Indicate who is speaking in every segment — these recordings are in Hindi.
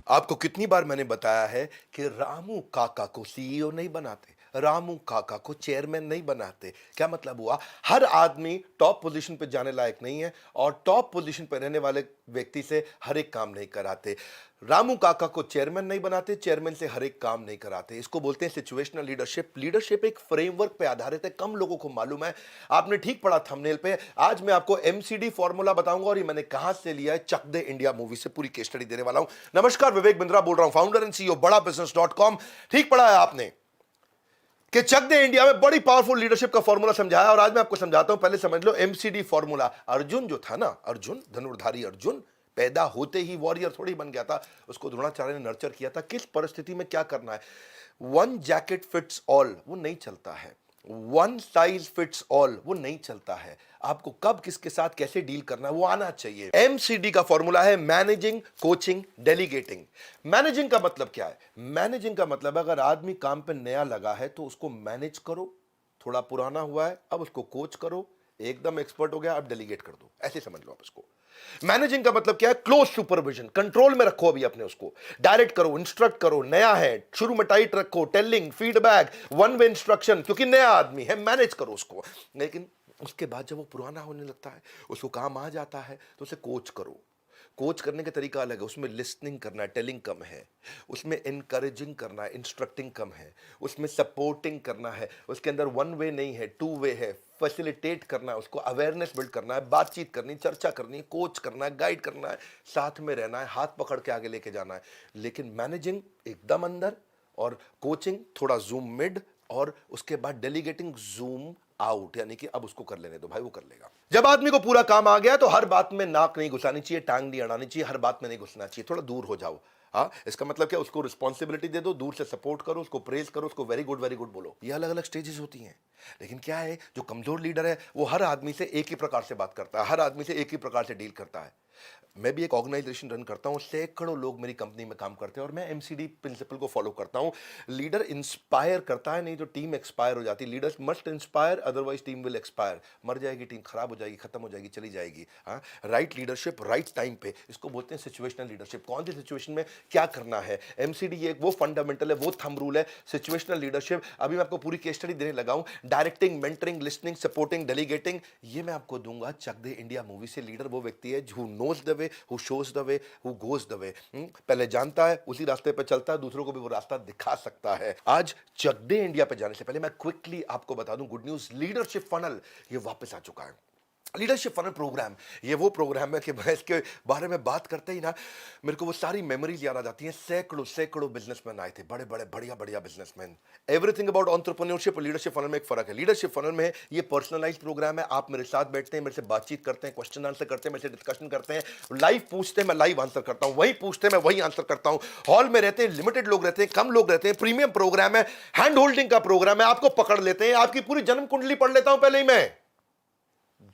Speaker 1: आपको कितनी बार मैंने बताया है कि रामू काका को सीईओ नहीं बनाते, रामू काका को चेयरमैन नहीं बनाते। क्या मतलब हुआ? हर आदमी टॉप पोजीशन पे जाने लायक नहीं है और टॉप पोजीशन पे रहने वाले व्यक्ति से हर एक काम नहीं कराते। रामू काका को चेयरमैन नहीं बनाते, चेयरमैन से हर एक काम नहीं कराते। इसको बोलते हैं सिचुएशनल लीडरशिप। लीडरशिप एक फ्रेमवर्क पे आधारित है, कम लोगों को मालूम है। आपने ठीक पढ़ा थंबनेल पे। आज मैं आपको एमसीडी फॉर्मूला बताऊंगा और ये मैंने कहां से लिया है, चक दे इंडिया मूवी से पूरी केस स्टडी देने वाला हूं। नमस्कार, विवेक बिंद्रा बोल रहा हूं, फाउंडर एंड सीईओ बड़ा बिजनेस.com। ठीक पढ़ा है आपने कि चक दे इंडिया में बड़ी पावरफुल लीडरशिप का फॉर्मूला समझाया और आज मैं आपको समझाता हूं। पहले समझ लो एमसीडी फॉर्मूला। अर्जुन जो था ना, अर्जुन धनुर्धारी अर्जुन, पैदा होते ही वॉरियर थोड़ी बन गया था। उसको द्रोणाचार्य ने नर्चर किया था। किस परिस्थिति में क्या करना है। वन जैकेट फिट्स ऑल वो नहीं चलता है, वन साइज फिट्स ऑल वो नहीं चलता है। आपको कब किसके साथ कैसे डील करना है वो आना चाहिए। एमसीडी का फॉर्मूला है मैनेजिंग, कोचिंग, डेलीगेटिंग। मैनेजिंग का मतलब क्या है? मैनेजिंग का मतलब अगर आदमी काम पे नया लगा है तो उसको मैनेज करो। थोड़ा पुराना हुआ है अब उसको कोच करो। एकदम एक्सपर्ट हो गया अब डेलीगेट कर दो। ऐसे समझ लो आप इसको। मैनेजिंग का मतलब क्या है? क्लोज सुपरविजन, कंट्रोल में रखो। अभी अपने उसको डायरेक्ट करो, इंस्ट्रक्ट करो। नया है, शुरू में टाइट रखो, telling, feedback, one way instruction, क्योंकि नया आदमी है, मैनेज करो उसको। लेकिन उसके बाद जब वो पुराना होने लगता है, उसको काम आ जाता है, तो उसे कोच करो। कोच करने का तरीका अलग है। उसमें लिसनिंग करना है, टेलिंग कम है। उसमें इनकरेजिंग करना है, इंस्ट्रक्टिंग कम है। उसमें सपोर्टिंग करना है, उसके अंदर वन वे नहीं है, टू वे है। फैसिलिटेट करना है, उसको अवेयरनेस बिल्ड करना है, बातचीत करनी, चर्चा करनी, कोच करना है, गाइड करना है, साथ में रहना है, हाथ पकड़ के आगे लेके जाना है। लेकिन मैनेजिंग एकदम अंदर और कोचिंग थोड़ा जूम मिड और उसके बाद डेलीगेटिंग जूम आउट, यानी कि अब उसको कर लेने दो भाई, वो कर लेगा। जब आदमी को पूरा काम आ गया तो हर बात में नाक नहीं घुसानी चाहिए, टांग नहीं अड़ानी चाहिए, हर बात में नहीं घुसना चाहिए, थोड़ा दूर हो जाओ। हाँ, इसका मतलब क्या? उसको रिस्पॉन्सिबिलिटी दे दो, दूर से सपोर्ट करो, उसको प्रेज करो, उसको वेरी गुड बोलो। ये अलग अलग स्टेजेस होती हैं। लेकिन क्या है, जो कमजोर लीडर है वो हर आदमी से एक ही प्रकार से बात करता है, हर आदमी से एक ही प्रकार से डील करता है। मैं भी एक ऑर्गेनाइजेशन रन करता हूं, सैकड़ों लोग मेरी कंपनी में काम करते हैं और मैं एमसीडी प्रिंसिपल को फॉलो करता हूं। लीडर इंस्पायर करता है, नहीं तो टीम एक्सपायर हो जाती है। Leaders must inspire, otherwise team will expire. मर जाएगी टीम, खराब हो जाएगी, खत्म हो जाएगी, चली जाएगी। हाँ, राइट लीडरशिप राइट टाइम पे, इसको बोलते हैं सिचुएशनल लीडरशिप। कौन सी सिचुएशन में क्या करना है। एमसीडी एक वो फंडामेंटल है, वो थंब रूल है। सिचुएशनल लीडरशिप अभी मैं आपको पूरी केस स्टडी देने लगा हूं। Directing, mentoring, listening, supporting, delegating, ये मैं आपको दूंगा चक दे इंडिया मूवी से। लीडर वो व्यक्ति है who knows the way, who shows the way, who goes the way। पहले जानता है, उसी रास्ते पे चलता है, दूसरों को भी वो रास्ता दिखा सकता है। आज चक दे इंडिया पे जाने से पहले मैं क्विकली आपको बता दूं गुड न्यूज, लीडरशिप फनल ये वापस आ चुका है। लीडरशिप फनल प्रोग्राम, ये वो प्रोग्राम है कि मैं इसके बारे में बात करते ही ना मेरे को वो सारी मेमोरीज याद आ जाती हैं। सैकड़ों सैकड़ों बिजनेसमैन आए थे, बड़े बड़े बढ़िया बढ़िया बिजनेसमैन। एवरीथिंग अबाउट एंटरप्रेन्योरशिप और लीडरशिप फनल में एक फर्क है। लीडरशिप फनल में ये पर्सनलाइज प्रोग्राम है। आप मेरे साथ बैठते हैं, मेरे से बातचीत करते हैं, क्वेश्चन आंसर करते हैं, मेरे से डिस्कशन करते हैं, लाइव पूछते हैं, मैं लाइव आंसर करता हूं, वही पूछते हैं मैं वही आंसर करता हूं। हॉल में रहते हैं, लिमिटेड लोग रहते हैं, कम लोग रहते हैं, प्रीमियम प्रोग्राम है, हैंड होल्डिंग का प्रोग्राम है। आपको पकड़ लेते हैं, आपकी पूरी जन्म कुंडली पढ़ लेता हूं पहले ही मैं।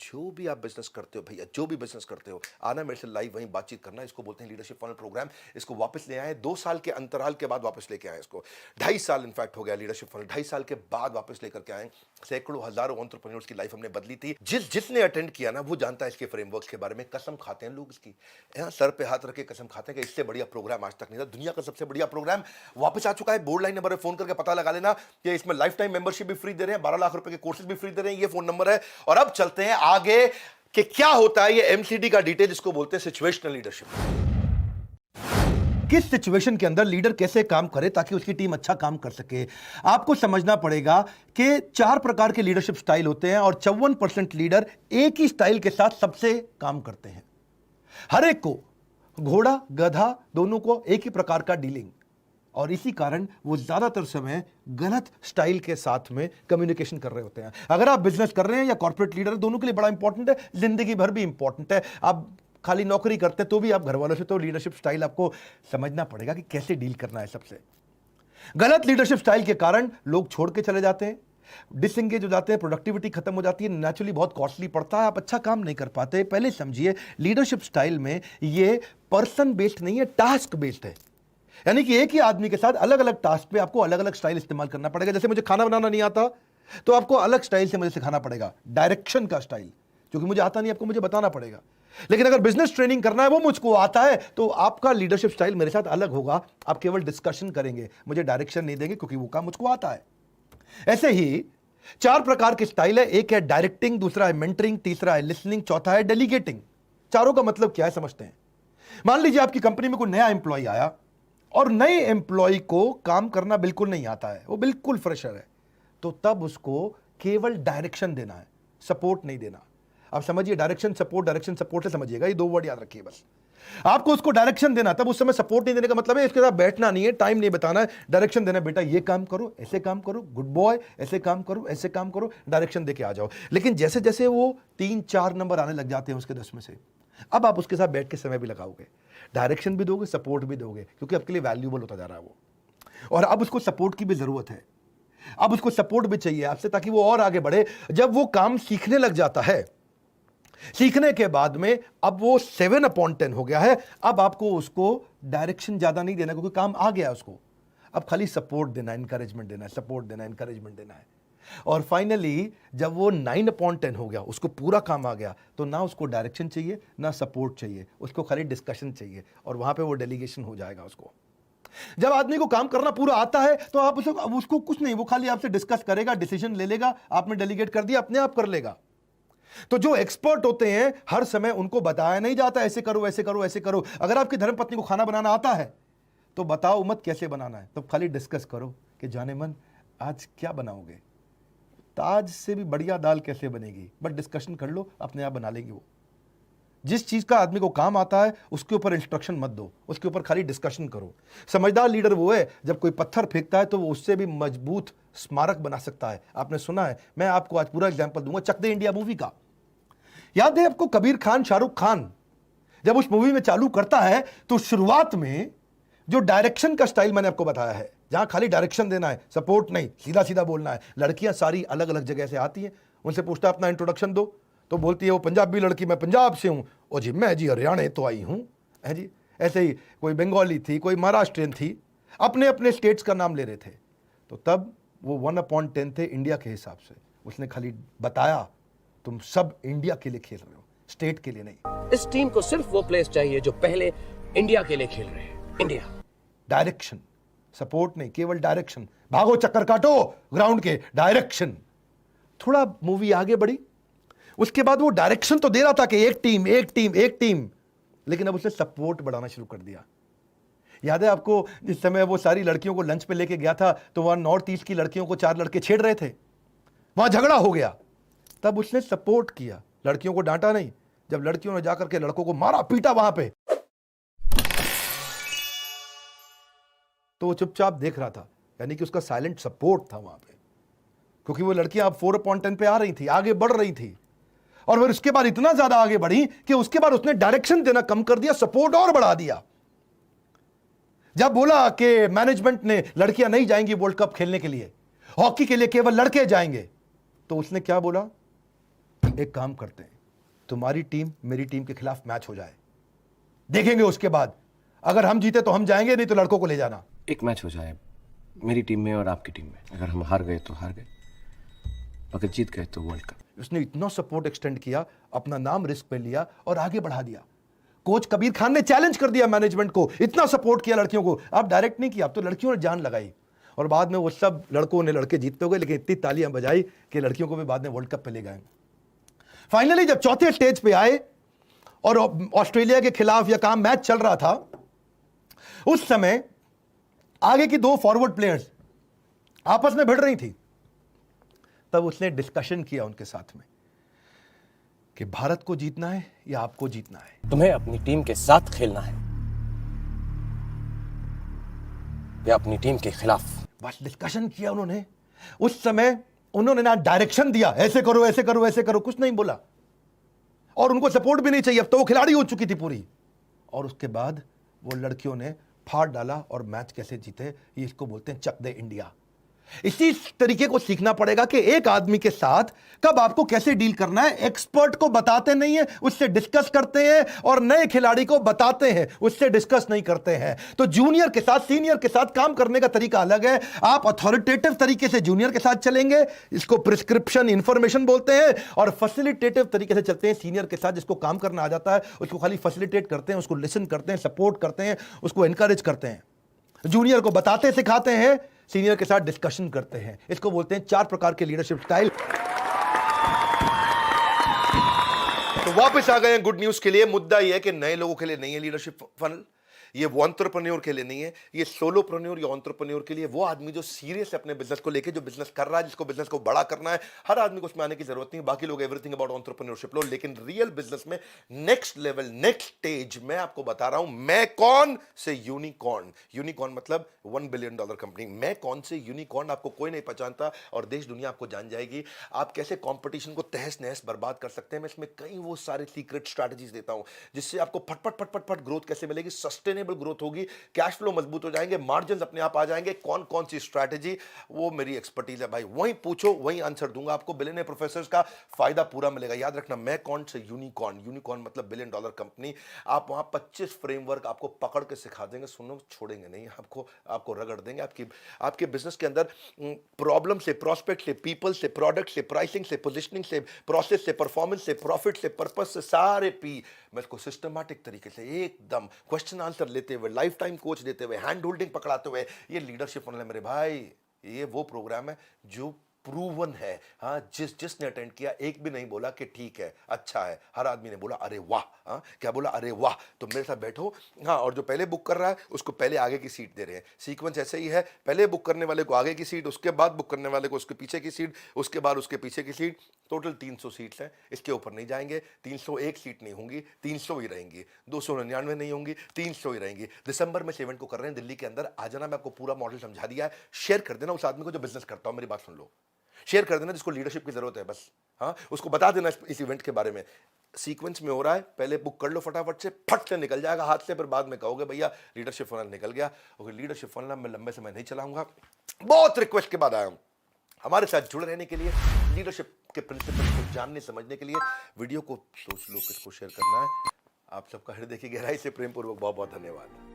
Speaker 1: जो भी आप बिजनेस करते हो भैया, जो भी बिजनेस करते हो, आना मेरे से लाइव वहीं बातचीत करना। इसको बोलते हैं लीडरशिप फनल प्रोग्राम। इसको वापस ले आए 2 साल के अंतराल के बाद, वापस लेके आए इसको। 2.5 साल इनफैक्ट हो गया लीडरशिप फनल, 2.5 साल के बाद वापस लेकर के आए। सैकड़ों हजारों एंटरप्रेन्योर्स की लाइफ हमने बदली थी। जिसने अटेंड किया ना वो जानता है इसके फ्रेमवर्क के बारे में। कसम खाते हैं लोग इसकी, यहाँ सर पे हाथ रख के कसम खाते हैं कि इससे बढ़िया प्रोग्राम आज तक नहीं था। दुनिया का सबसे बढ़िया प्रोग्राम वापस आ चुका है। बोर्ड लाइन नंबर पे फोन करके पता लगा लेना कि इसमें लाइफ टाइम मेंबरशिप भी फ्री दे रहे हैं, 12 लाख रुपए के कोर्सेज भी फ्री दे रहे हैं। ये फोन नंबर है। और अब चलते हैं आगे कि क्या होता है ये एमसीडी का डिटेल, इसको बोलते हैं सिचुएशनल लीडरशिप। किस सिचुएशन के अंदर लीडर कैसे काम करे ताकि उसकी टीम अच्छा काम कर सके। आपको समझना पड़ेगा कि 4 प्रकार के लीडरशिप स्टाइल होते हैं और 54% लीडर एक ही स्टाइल के साथ सबसे काम करते हैं। हर एक को, घोड़ा गधा दोनों को एक ही प्रकार का डीलिंग, और इसी कारण वो ज्यादातर समय गलत स्टाइल के साथ में कम्युनिकेशन कर रहे होते हैं। अगर आप बिजनेस कर रहे हैं या कॉर्पोरेट लीडर, दोनों के लिए बड़ा इंपॉर्टेंट है, जिंदगी भर भी इंपॉर्टेंट है। आप खाली नौकरी करते तो भी आप घर वालों से, तो लीडरशिप स्टाइल आपको समझना पड़ेगा कि कैसे डील करना है सबसे। गलत लीडरशिप स्टाइल के कारण लोग छोड़ के चले जाते हैं, डिसएंगेज हो जाते हैं, प्रोडक्टिविटी खत्म हो जाती है, नेचुरली बहुत कॉस्टली पड़ता है, आप अच्छा काम नहीं कर पाते। पहले समझिए, लीडरशिप स्टाइल में ये पर्सन बेस्ड नहीं है, टास्क बेस्ड है। यानी कि एक ही आदमी के साथ अलग अलग टास्क पे आपको अलग अलग स्टाइल इस्तेमाल करना पड़ेगा। जैसे मुझे खाना बनाना नहीं आता तो आपको अलग स्टाइल से मुझे सिखाना पड़ेगा, डायरेक्शन का स्टाइल, क्योंकि मुझे आता नहीं, आपको मुझे बताना पड़ेगा।
Speaker 2: लेकिन अगर बिजनेस ट्रेनिंग करना है वो मुझको आता है, तो आपका लीडरशिप स्टाइल मेरे साथ अलग होगा। आप केवल डिस्कशन करेंगे, मुझे डायरेक्शन नहीं देंगे, क्योंकि वो काम मुझको आता है। ऐसे ही 4 प्रकार के स्टाइल है। एक है डायरेक्टिंग, दूसरा है मेंटरिंग, तीसरा है लिसनिंग, चौथा है डेलीगेटिंग। चारों का मतलब क्या है समझते हैं। मान लीजिए आपकी कंपनी में कोई नया एम्प्लॉय आया और नए एम्प्लॉय को काम करना बिल्कुल नहीं आता है, वो बिल्कुल फ्रेशर है, तो तब उसको केवल डायरेक्शन देना है, सपोर्ट नहीं देना। आप समझिए, डायरेक्शन सपोर्ट से समझिएगा, ये 2 वर्ड याद रखिए बस। आपको उसको डायरेक्शन देना, तब उस समय सपोर्ट नहीं देने का मतलब है इसके साथ बैठना नहीं है, टाइम नहीं बताना है, डायरेक्शन देना है। बेटा ये काम करो, ऐसे काम करो, गुड बॉय, ऐसे काम करो, ऐसे काम करो, डायरेक्शन देके आ जाओ। लेकिन जैसे जैसे वो 3-4 नंबर आने लग जाते हैं उसके 10 में से, अब आप उसके साथ बैठ के समय भी लगाओगे, डायरेक्शन भी दोगे, सपोर्ट भी दोगे, क्योंकि आपके लिए वैल्यूबल होता जा रहा है वो। और अब उसको सपोर्ट की भी जरूरत है, अब उसको सपोर्ट भी चाहिए आपसे, ताकि वो और आगे बढ़े। जब वो काम सीखने लग जाता है, सीखने के बाद में अब वो 7/10 हो गया है, अब आपको उसको डायरेक्शन ज्यादा नहीं देना, क्योंकि काम आ गया उसको। अब खाली सपोर्ट देना, इंकरेजमेंट देना है, सपोर्ट देना, इंकरेजमेंट देना है। और फाइनली जब वो 9/10 हो गया, उसको पूरा काम आ गया, तो ना उसको डायरेक्शन चाहिए ना सपोर्ट चाहिए, उसको खाली डिस्कशन चाहिए, और वहां पे वो डेलीगेशन हो जाएगा उसको। जब आदमी को काम करना पूरा आता है, तो आप उसको कुछ नहीं, वो खाली आपसे डिस्कस करेगा, डिसीजन ले लेगा, आपने डेलीगेट कर दिया, अपने आप कर लेगा। तो जो एक्सपर्ट होते हैं, हर समय उनको बताया नहीं जाता ऐसे करो, ऐसे करो, ऐसे करो। अगर आपकी धर्मपत्नी को खाना बनाना आता है, तो बताओ मत कैसे बनाना है, तो खाली डिस्कस करो कि जाने मन आज क्या बनाओगे, ताज से भी बढ़िया दाल कैसे बनेगी, बट डिस्कशन कर लो, अपने आप बना लेगी वो। जिस चीज का आदमी को काम आता है उसके ऊपर इंस्ट्रक्शन मत दो, उसके ऊपर खाली डिस्कशन करो। समझदार लीडर वो है, जब कोई पत्थर फेंकता है तो वो उससे भी मजबूत स्मारक बना सकता है। आपने सुना है, मैं आपको आज पूरा एग्जांपल दूंगा चक दे इंडिया मूवी का। याद है आपको, कबीर खान, शाहरुख खान जब उस मूवी में चालू करता है, तो शुरुआत में जो डायरेक्शन का स्टाइल मैंने आपको बताया है, जहां खाली डायरेक्शन देना है, सपोर्ट नहीं, सीधा सीधा बोलना है। लड़कियां सारी अलग अलग जगह से आती हैं, उनसे पूछता अपना इंट्रोडक्शन दो, तो बोलती है वो पंजाबी लड़की, मैं पंजाब से हूं। ओ जी, मैं जी हरियाणा तो आई हूं, है जी। ऐसे ही कोई बंगाली थी, कोई महाराष्ट्रियन थी, अपने अपने स्टेट्स का नाम ले रहे थे। तो तब वो 1/10 थे इंडिया के हिसाब से। उसने खाली बताया तुम सब इंडिया के लिए खेल रहे हो, स्टेट के लिए नहीं।
Speaker 3: इस टीम को सिर्फ वो प्लेयर्स चाहिए जो पहले इंडिया के लिए खेल रहे हैं। इंडिया।
Speaker 2: डायरेक्शन, सपोर्ट नहीं, केवल डायरेक्शन। भागो, चक्कर काटो ग्राउंड के, डायरेक्शन। थोड़ा मूवी आगे बढ़ी, उसके बाद वो डायरेक्शन तो दे रहा था कि एक टीम, एक टीम, एक टीम, लेकिन अब उसने सपोर्ट बढ़ाना शुरू कर दिया। याद है आपको, जिस समय वो सारी लड़कियों को लंच पे लेके गया था, तो वहां नॉर्थ ईस्ट की लड़कियों को 4 लड़के छेड़ रहे थे, वहां झगड़ा हो गया। तब उसने सपोर्ट किया, लड़कियों को डांटा नहीं। जब लड़कियों ने जाकर के लड़कों को मारा पीटा वहां पे, तो वो चुपचाप देख रहा था, यानी कि उसका साइलेंट सपोर्ट था वहां पे, क्योंकि वो लड़कियां अब 4/10 पे आ रही थी, आगे बढ़ रही थी। और फिर उसके बाद इतना ज्यादा आगे बढ़ी कि उसके बाद उसने डायरेक्शन देना कम कर दिया, सपोर्ट और बढ़ा दिया। जब बोला कि मैनेजमेंट ने लड़कियां नहीं जाएंगी वर्ल्ड कप खेलने के लिए, हॉकी के लिए केवल लड़के जाएंगे, तो उसने क्या बोला, एक काम करते हैं, तुम्हारी टीम मेरी टीम के खिलाफ मैच हो जाए, देखेंगे उसके बाद, अगर हम जीते तो हम जाएंगे, नहीं तो लड़कों को ले जाना।
Speaker 3: एक मैच हो जाए मेरी टीम में और आपकी टीम में, अगर हम हार गए तो हार गए, अगर जीत गए तो वर्ल्ड कप।
Speaker 2: उसने इतना सपोर्ट एक्सटेंड किया, अपना नाम रिस्क पे लिया और आगे बढ़ा दिया। कोच कबीर खान ने चैलेंज कर दिया मैनेजमेंट को, इतना सपोर्ट किया लड़कियों को। आप डायरेक्ट नहीं किया, अब तो लड़कियों ने जान लगाई, और बाद में वो सब लड़के जीतते हो गए, लेकिन इतनी तालियां बजाई कि लड़कियों को भी बाद में वर्ल्ड कप पे ले गए। फाइनली जब चौथे स्टेज पे आए और ऑस्ट्रेलिया के खिलाफ यह काम मैच चल रहा था, उस समय आगे की 2 फॉरवर्ड प्लेयर्स आपस में भिड़ रही थी। तब उसने डिस्कशन किया उनके साथ में कि भारत को जीतना है या आपको जीतना है,
Speaker 3: तुम्हें अपनी टीम के साथ खेलना है या अपनी टीम के खिलाफ।
Speaker 2: बस डिस्कशन किया उन्होंने। उस समय उन्होंने ना डायरेक्शन दिया, ऐसे करो, ऐसे करो, ऐसे करो, कुछ नहीं बोला, और उनको सपोर्ट भी नहीं चाहिए, अब तो वो खिलाड़ी हो चुकी थी पूरी। और उसके बाद वो लड़कियों ने फाड़ डाला और मैच कैसे जीते, ये इसको बोलते हैं चक दे इंडिया। इसी तरीके को सीखना पड़ेगा कि एक आदमी के साथ कब आपको कैसे डील करना है। एक्सपर्ट को बताते नहीं है, उससे डिस्कस करते हैं, और नए खिलाड़ी को बताते हैं, उससे डिस्कस नहीं करते हैं। तो जूनियर के साथ सीनियर के साथ काम करने का तरीका अलग है। आप अथॉरिटेटिव तरीके से जूनियर के साथ चलेंगे, इसको प्रिस्क्रिप्शन इंफॉर्मेशन बोलते हैं, और फैसिलिटेटिव तरीके से चलते हैं सीनियर के साथ, जिसको काम करना आ जाता है, उसको खाली फैसिलिटेट करते हैं, उसको लिसन करते हैं, सपोर्ट करते हैं, उसको एनकरेज करते हैं। जूनियर को बताते सिखाते हैं, सीनियर के साथ डिस्कशन करते हैं। इसको बोलते हैं 4 प्रकार के लीडरशिप स्टाइल।
Speaker 1: तो वापस आ गए हैं गुड न्यूज के लिए। मुद्दा यह है कि नए लोगों के लिए नहीं है लीडरशिप फनल, ये वो एंटरप्रेन्योर के लिए नहीं है, ये सोलोप्रेन्योर या एंटरप्रेन्योर के लिए, वो आदमी जो सीरियस है अपने बिजनेस को लेके, जो बिजनेस कर रहा है, जिसको बिजनेस को बड़ा करना है। हर आदमी को उसमें आने की जरूरत नहीं है, बाकी लोग एवरीथिंग अबाउट एंटरप्रेन्योरशिप लो, लेकिन रियल बिजनेस में नेक्स्ट लेवल, नेक्स्ट स्टेज मैं आपको बता रहा हूं। मैं कौन से यूनिकॉर्न, यूनिकॉर्न मतलब $1 बिलियन कंपनी। मैं कौन से यूनिकॉर्न, आपको कोई नहीं पहचानता और देश दुनिया आपको जान जाएगी। आप कैसे कंपटीशन को तहस नहस बर्बाद कर सकते हैं, मैं इसमें कई वो सारे सीक्रेट स्ट्रैटेजीज देता हूं, जिससे आपको फटफट फटफट फट ग्रोथ कैसे मिलेगी, सस्टेनेबल ग्रोथ होगी, कैश फ्लो मजबूत हो जाएंगे, मार्जिन अपने आप आ जाएंगे। कौन कौन सी स्ट्रैटेजी, वो मेरी एक्सपर्टीज है भाई, वहीं पूछो वहीं आंसर दूंगा आपको। बिलियनियर प्रोफेसर्स का फायदा पूरा मिलेगा। याद रखना, मैं कौन से यूनिकॉर्न, यूनिकॉर्न मतलब $1 बिलियन कंपनी। आप वहां 25 फ्रेमवर्क आपको पकड़ के सिखा देंगे, सुनो छोड़ेंगे नहीं, आपको रगड़ देंगे। आपके बिजनेस के अंदर प्रॉब्लम से, प्रोस्पेक्ट से, पीपल से, प्रोडक्ट से, प्राइसिंग से, पोजिशनिंग से, प्रोसेस से, परफॉर्मेंस से, प्रॉफिट से, पर्पस से, सारे पी मैं इसको सिस्टमैटिक तरीके से एकदम क्वेश्चन आंसर लेते हुए, लाइफ टाइम कोच देते हुए, हैंड होल्डिंग पकड़ाते हुए, ये लीडरशिप फनल है मेरे भाई। ये वो प्रोग्राम है जो प्रूवन है। हाँ, जिसने अटेंड किया एक भी नहीं बोला कि ठीक है, अच्छा है, हर आदमी ने बोला अरे वाह। हाँ, क्या बोला, अरे वाह। तो मेरे साथ बैठो। हाँ, और जो पहले बुक कर रहा है उसको पहले आगे की सीट दे रहे हैं। सीक्वेंस ऐसे ही है, पहले बुक करने वाले को आगे की सीट, उसके बाद बुक करने वाले को उसके पीछे की सीट, उसके बाद उसके पीछे की सीट। टोटल 300 सीट्स हैं, इसके ऊपर नहीं जाएंगे। 301 सीट नहीं होंगी, 300 ही रहेंगी। 299 नहीं होंगी, 300 ही रहेंगी। दिसंबर में इवेंट को कर रहे हैं दिल्ली के अंदर। आ जाना, मैं आपको पूरा मॉडल समझा दिया है। शेयर कर देना उस आदमी को जो बिजनेस करता हो, मेरी बात सुन लो। शेयर कर देना जिसको लीडरशिप की जरूरत है, बस। हाँ, उसको बता देना इस इवेंट के बारे में। सीक्वेंस में हो रहा है, पहले बुक कर लो फटाफट से, फट से निकल जाएगा हाथ से, फिर बाद में कहोगे भैया लीडरशिप फनल निकल गया। और लीडरशिप फनल मैं लंबे समय नहीं चलाऊंगा, बहुत रिक्वेस्ट के बाद आया हूं। हमारे साथ जुड़े रहने के लिए, लीडरशिप के प्रिंसिपल को जानने समझने के लिए वीडियो को सोच लो किसको शेयर करना है। आप सबका हृदय की गहराई से प्रेम पूर्वक बहुत बहुत धन्यवाद।